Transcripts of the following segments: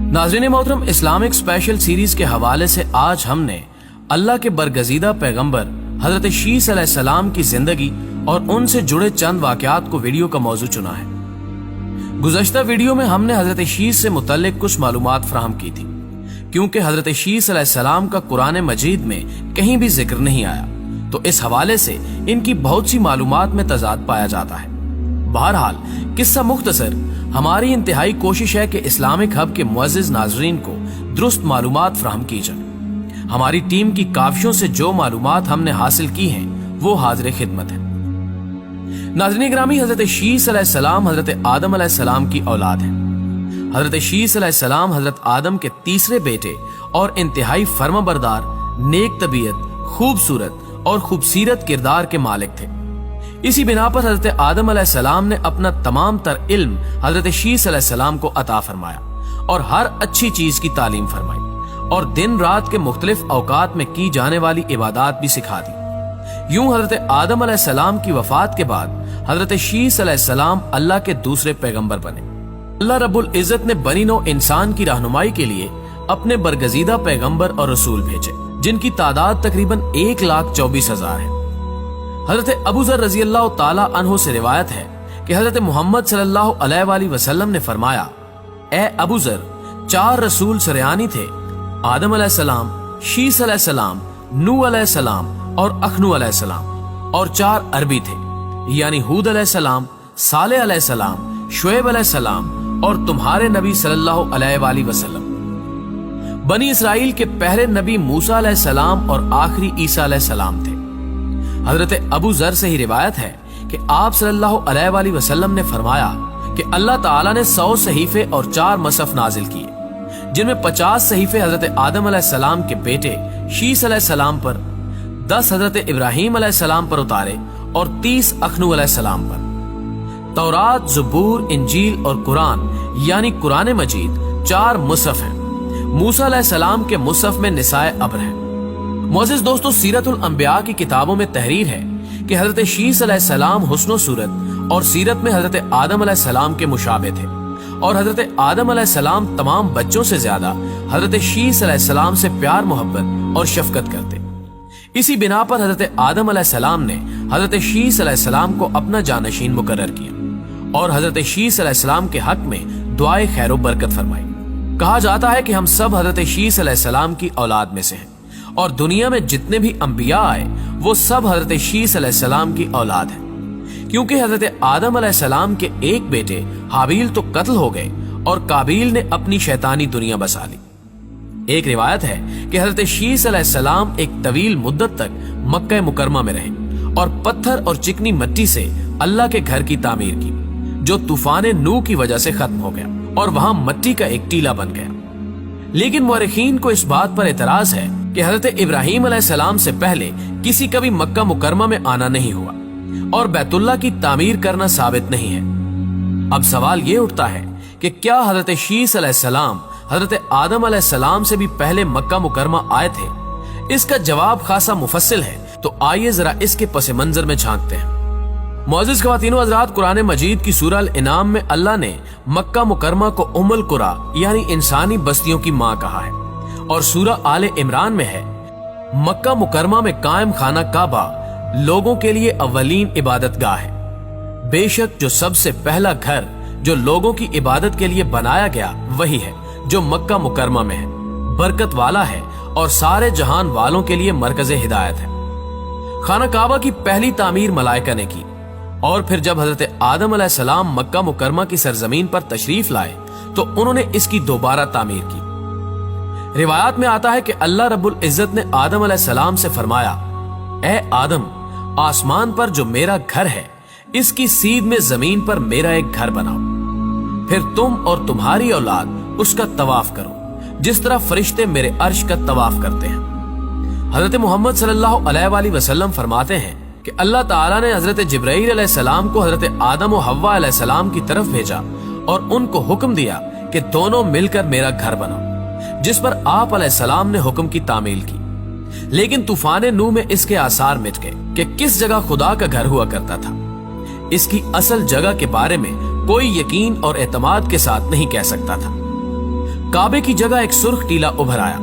नाज़रीन मोहतरम, Islamic special series के हवाले से आज हमने अल्लाह के बरगजीदा पैगंबर हजरत शीस अलैहिस्सलाम की जिंदगी और उनसे जुड़े चंद वाकयात को वीडियो का मौजू चुना है। गुज़श्ता वीडियो में हमने हजरत शीस से मुतल्लिक कुछ मालूमात फराहम की थी, क्योंकि हजरत शीस अलैहिस्सलाम का कुरान मजीद में कहीं भी जिक्र नहीं आया, तो इस हवाले से इनकी बहुत सी मालूमात में तजाद पाया जाता है। बहरहाल किस्सा मुख्तसर, हमारी इंतहाई कोशिश है कि इस्लामिक हब के मुअज़्ज़िज़ नाज़रीन को दुरुस्त मालूमात फराहम की जाए। हमारी टीम की काविशों से जो मालूमात हमने हासिल की हैं वो हाज़िर खिदमत है। नाज़रीन गिरामी, हजरत शीस अलैहिस्सलाम हजरत आदम अलैहिस्सलाम की औलाद है। हजरत शीस अलैहिस्सलाम हजरत आदम के तीसरे बेटे और इंतहाई फर्माबरदार, नेक तबीयत, खूबसूरत और खूबसीरत किरदार के मालिक थे। इसी बिना पर हजरत आदम अलैहिस्सलाम ने अपना तमाम तर इल्म हजरत शीस अलैहिस्सलाम को अता फरमाया और हर अच्छी चीज की तालीम फरमाई और दिन रात के मुख्तलिफ औकात में की जाने वाली इबादत भी सिखा दी। यूं हजरत आदम अलैहिस्सलाम की वफात के बाद हजरत शीस अलैहिस्सलाम अल्लाह के दूसरे पैगंबर बने। अल्लाह रब्बुल इज्जत ने बनी नौ इंसान की रहनुमाई के लिए अपने बरगजीदा पैगंबर और रसूल भेजे, जिनकी तादाद तकरीबन 1,24,000 है। हजरत अबू ज़र रज़ी अल्लाह ताला अन्हु से रिवायत है कि हजरत मोहम्मद सल्लल्लाहु अलैहि वसल्लम ने फरमाया, ए अबू ज़र, 4 रसूल सरेआनी थे, आदम अलैहिस्सलाम, शीस अलैहिस्सलाम, नूह अलैहिस्सलाम और अखनू अलैहिस्सलाम, और 4 अरबी थे, यानी हूद अलैहिस्सलाम, सालेह अलैहिस्सलाम, शुएब अलैहिस्सलाम और तुम्हारे नबी सल्लल्लाहु अलैहि वसल्लम। बनी इसराइल के पहले नबी मूसा अलैहिस्सलाम और आखिरी ईसा अलैहिस्सलाम थे। हजरत अबू ज़र से ही रिवायत है कि आप सल्लल्लाहु अलैहि वसल्लम ने फरमाया कि अल्लाह ताला ने 100 सहीफे और 4 मसहफ नाजिल किए, जिनमें 50 सहीफे हजरत आदम अलैहिस्सलाम के बेटे शीस अलैहिस्सलाम पर, 10 हजरत इब्राहीम अलैहिस्सलाम पर उतारे और 30 अखनू अलैहिस्सलाम पर। तौरात, ज़बूर, इंजील और कुरान यानी कुरान मजीद 4 मुसहफ हैं। मूसा अलैहिस्सलाम के मुसहफ में निसाए अब्र है। मोअज़्ज़िज़ दोस्तों, सीरतुल अंबिया की किताबों में तहरीर है कि हजरत शीस अलैहिस्सलाम हुस्न सूरत और सीरत में हजरत आदम अलैहिस्सलाम के मुशाबे थे और हजरत आदम अलैहिस्सलाम तमाम बच्चों से ज्यादा हजरत शीस अलैहिस्सलाम से प्यार मोहब्बत और शफकत करते। इसी बिना पर हजरत आदम अलैहिस्सलाम ने हजरत शीस अलैहिस्सलाम को अपना जानशीन मुकर्रर किया और हजरत शीस अलैहिस्सलाम के हक में दुआए खैर बरकत फरमाई। कहा जाता है कि हम सब हजरत शीस अलैहिस्सलाम की औलाद में से हैं और दुनिया में जितने भी अंबिया आए वो सब हजरत शीस अलैहिस्सलाम की औलाद हैं, क्योंकि हजरत आदम अलैहिस्सलाम के एक बेटे हाबील तो कत्ल हो गए और काबील ने अपनी शैतानी दुनिया बसा ली। एक रिवायत है कि हजरत शीस अलैहिस्सलाम एक तवील मुद्दत तक मक्का मुकरमा में रहे और पत्थर और चिकनी मिट्टी से अल्लाह के घर की तामीर की, जो तूफान नूह की वजह से खत्म हो गया और वहां मिट्टी का एक टीला बन गया। लेकिन मुअर्रिखीन को इस बात पर एतराज है कि हजरत इब्राहीम अलैहिस्सलाम से पहले किसी का भी मक्का मुकरमा में आना नहीं हुआ और बैतुल्लाह की तामीर करना साबित नहीं है। अब सवाल ये उठता है कि क्या हजरत शीस अलैहिस्सलाम हजरत आदम अलैहिस्सलाम से भी पहले मक्का मुकरमा आए थे? इसका जवाब खासा मुफस्सिल है, तो आइए जरा इसके पस मंजर में झांकते हैं। मुअज़्ज़िज़ ख़वातीनो हज़रात, कुरान मजीद की सूरह अल-इनाम में अल्लाह ने मक्का मुकरमा को उम्मुल कुरा यानी इंसानी बस्तियों की माँ कहा है और सूरह आले इमरान में है, मक्का मुकरमा में कायम खाना काबा लोगों के लिए अव्वलीन इबादत गाह है। बेशक जो सबसे पहला घर जो लोगों की इबादत के लिए बनाया गया वही है जो मक्का मुकरमा में है, बरकत वाला है और सारे जहान वालों के लिए मरकज़े हिदायत है। खाना काबा की पहली तामीर मलाइका ने की और फिर जब हजरत आदम अलैहिस्सलाम मक्का मुकरमा की सरजमीन पर तशरीफ लाए तो उन्होंने इसकी दोबारा तामीर की। रिवायात में आता है कि अल्लाह रब्बुल इज्जत ने आदम अलैहिस्सलाम से फरमाया, ए आदम, आसमान पर जो मेरा घर है इसकी सीध में जमीन पर मेरा एक घर बनाओ, फिर तुम और तुम्हारी औलाद उसका तवाफ करो जिस तरह फरिश्ते मेरे अर्श का तवाफ करते हैं। हजरत मोहम्मद सल्लल्लाहु अलैहि वसल्लम फरमाते हैं कि अल्लाह ताला ने हजरत जिब्राईल अलैहिस्सलाम को हजरत आदम और हव्वा अलैहिस्सलाम की तरफ भेजा और उनको हुक्म दिया कि दोनों मिलकर मेरा घर बनाओ, जिस पर आप अलैहिस्सलाम ने हुक्म की तामील की। लेकिन तूफान नूह में इसके आसार मिट गए कि किस जगह खुदा का घर हुआ करता था। इसकी असल जगह के बारे में कोई यकीन और एतमाद के साथ नहीं कह सकता था। کعبے کی جگہ ایک سرخ ٹیلا ابھر آیا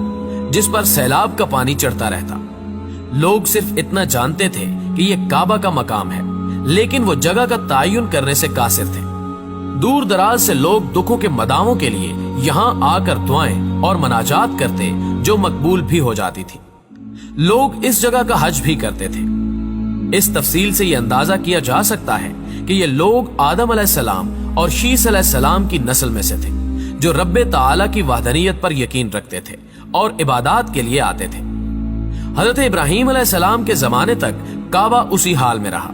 جس پر سیلاب کا پانی چڑھتا رہتا۔ لوگ صرف اتنا جانتے تھے کہ یہ کعبہ کا مقام ہے، لیکن وہ جگہ کا تعین کرنے سے قاصر تھے۔ دور دراز سے لوگ دکھوں کے مداووں کے لیے یہاں آ کر دعائیں اور مناجات کرتے جو مقبول بھی ہو جاتی تھی۔ لوگ اس جگہ کا حج بھی کرتے تھے۔ اس تفصیل سے یہ اندازہ کیا جا سکتا ہے کہ یہ لوگ آدم علیہ السلام اور شیس علیہ السلام کی نسل میں سے تھے جو رب تعالی کی وحدانیت پر یقین رکھتے تھے اور عبادات کے لیے آتے تھے۔ حضرت ابراہیم علیہ السلام کے زمانے تک کعبہ اسی حال میں رہا۔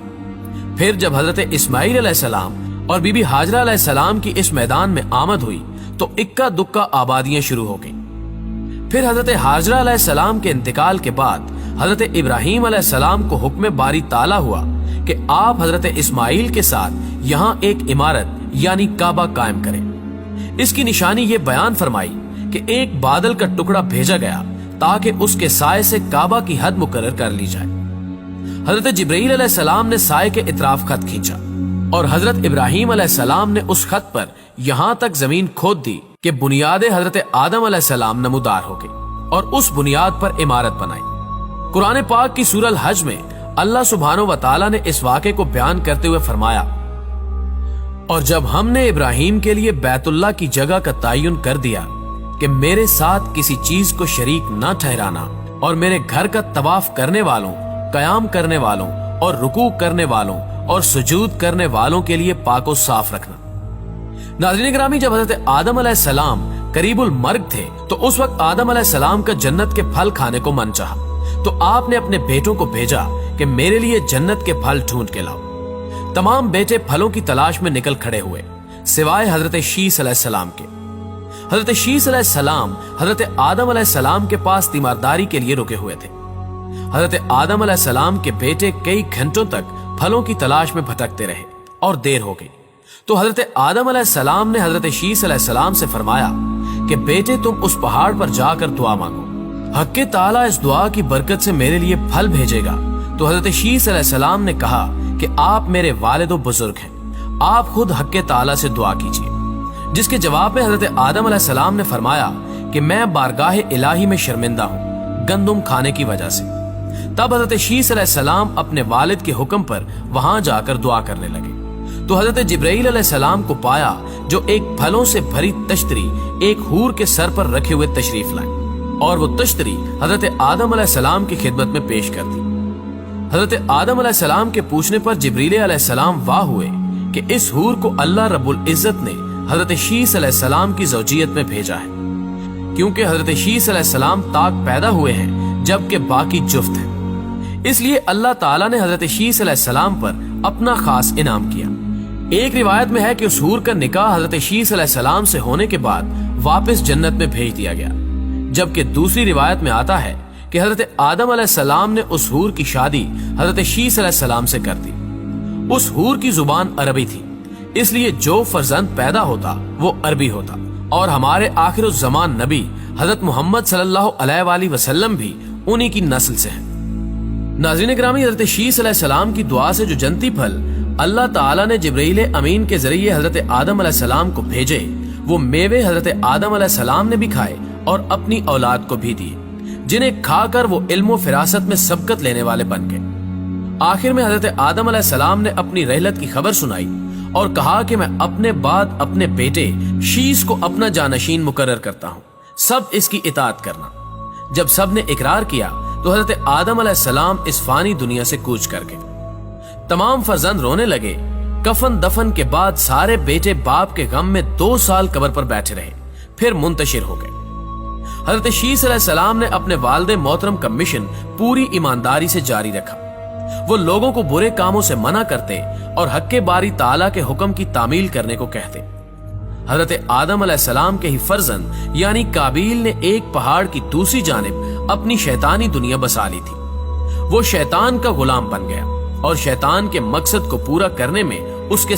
پھر جب حضرت اسماعیل علیہ السلام اور بی بی ہاجرہ علیہ السلام کی اس میدان میں آمد ہوئی تو اکا دکا آبادیاں شروع ہو گئیں۔ پھر حضرت ہاجرہ علیہ السلام کے انتقال کے بعد حضرت ابراہیم علیہ السلام کو حکم باری تعالی ہوا کہ آپ حضرت اسماعیل کے ساتھ یہاں ایک عمارت یعنی کعبہ قائم کریں۔ اس کی نشانی یہ بیان فرمائی کہ ایک بادل کا ٹکڑا بھیجا گیا تاکہ اس کے سائے سے کعبہ کی حد مقرر کر لی جائے۔ حضرت جبرائیل علیہ السلام نے سائے کے اطراف خط کھینچا اور حضرت ابراہیم علیہ السلام نے اس خط پر یہاں تک زمین کھود دی کہ بنیاد حضرت آدم علیہ السلام نمودار ہو گئی اور اس بنیاد پر عمارت بنائی۔ قرآن پاک کی سورہ الحج میں اللہ سبحانہ و تعالی نے اس واقعے کو بیان کرتے ہوئے فرمایا، اور جب ہم نے ابراہیم کے لیے بیت اللہ کی جگہ کا تعین کر دیا کہ میرے ساتھ کسی چیز کو شریک نہ ٹھہرانا اور میرے گھر کا طواف کرنے والوں، قیام کرنے والوں اور رکوع کرنے والوں اور سجود کرنے والوں کے لیے پاک و صاف رکھنا۔ ناظرین گرامی، جب حضرت آدم علیہ السلام قریب المرگ تھے تو اس وقت آدم علیہ السلام کا جنت کے پھل کھانے کو من چاہا، تو آپ نے اپنے بیٹوں کو بھیجا کہ میرے لیے جنت کے پھل ڈھونڈ کے لاؤ۔ تمام بیٹے پھلوں کی تلاش میں نکل کھڑے ہوئے سوائے حضرت شیس علیہ السلام کے۔ حضرت شیس علیہ السلام حضرت آدم علیہ السلام کے پاس تیمارداری کے لیے رکے ہوئے تھے۔ حضرت آدم علیہ السلام کے بیٹے کئی گھنٹوں تک پھلوں کی تلاش میں بھٹکتے رہے اور دیر ہو گئی، تو حضرت آدم علیہ السلام نے حضرت شیس علیہ السلام سے فرمایا کہ بیٹے تم اس پہاڑ پر جا کر دعا مانگو، حق تعالیٰ اس دعا کی برکت سے میرے لیے پھل بھیجے گا۔ تو حضرت شیس علیہ السلام نے کہا کہ آپ میرے والد و بزرگ ہیں، آپ خود حق تعالیٰ سے دعا کیجیے، جس کے جواب میں حضرت آدم علیہ السلام نے فرمایا کہ میں بارگاہ الہی میں شرمندہ ہوں گندم کھانے کی وجہ سے۔ تب حضرت شیس علیہ السلام اپنے والد کے حکم پر وہاں جا کر دعا کرنے لگے، تو حضرت جبرائیل علیہ السلام کو پایا جو ایک پھلوں سے بھری تشتری ایک حور کے سر پر رکھے ہوئے تشریف لائے، اور وہ تشتری حضرت آدم علیہ السلام کی خدمت میں پیش کر دی۔ حضرت آدم علیہ السلام کے پوچھنے پر جبرائیل علیہ السلام واہ ہوئے کہ اس حور کو اللہ رب العزت نے حضرت شیس علیہ السلام کی زوجیت میں بھیجا ہے، کیونکہ حضرت شیس علیہ السلام تاک پیدا ہوئے ہیں جبکہ باقی جفت ہیں، اس لیے اللہ تعالیٰ نے حضرت شیس علیہ السلام پر اپنا خاص انعام کیا۔ ایک روایت میں ہے کہ اس حور کا نکاح حضرت شیس علیہ السلام سے ہونے کے بعد واپس جنت میں بھیج دیا گیا، جبکہ دوسری روایت میں آتا ہے کہ حضرت آدم علیہ السلام نے اس حور کی شادی حضرت شیس علیہ السلام سے کر دی۔ اس حور کی زبان عربی تھی، اس لیے جو فرزند پیدا ہوتا وہ عربی ہوتا، اور ہمارے آخر الزمان نبی حضرت محمد صلی اللہ علیہ وآلہ وسلم بھی انہی کی نسل سے ہیں۔ ناظرین گرامی، حضرت شیس علیہ السلام کی دعا سے جو جنتی پھل اللہ تعالیٰ نے جبرائیل امین کے ذریعے حضرت آدم علیہ السلام کو بھیجے، وہ میوے حضرت آدم علیہ السلام نے بھی کھائے اور اپنی اولاد کو بھی دیے، جنہیں کھا کر وہ علم و فراست میں سبقت لینے والے بن گئے۔ آخر میں حضرت آدم علیہ السلام نے اپنی رحلت کی خبر سنائی اور کہا کہ میں اپنے بعد اپنے بیٹے شیس کو اپنا جانشین مقرر کرتا ہوں، سب اس کی اطاعت کرنا۔ جب سب نے اقرار کیا تو حضرت آدم علیہ السلام اس فانی دنیا سے کوچ کر گئے۔ تمام فرزند رونے لگے۔ کفن دفن کے بعد سارے بیٹے باپ کے غم میں 2 سال قبر پر بیٹھے رہے، پھر منتشر ہو گئے۔ حضرت شیس علیہ السلام نے اپنے والد محترم کا مشن پوری ایمانداری سے جاری رکھا۔ وہ لوگوں کو برے کاموں سے منع کرتے اور حق باری تعالیٰ کے حکم کی تعمیل کرنے کو کہتے۔ حضرت آدم علیہ السلام کے ہی فرزند یعنی قابیل نے ایک پہاڑ کی دوسری جانب اپنی شیطانی دنیا بسا لی تھی۔ وہ شیطان کا غلام بن گیا اور شیطان کے مقصد کو پورا کرنے میں اس کے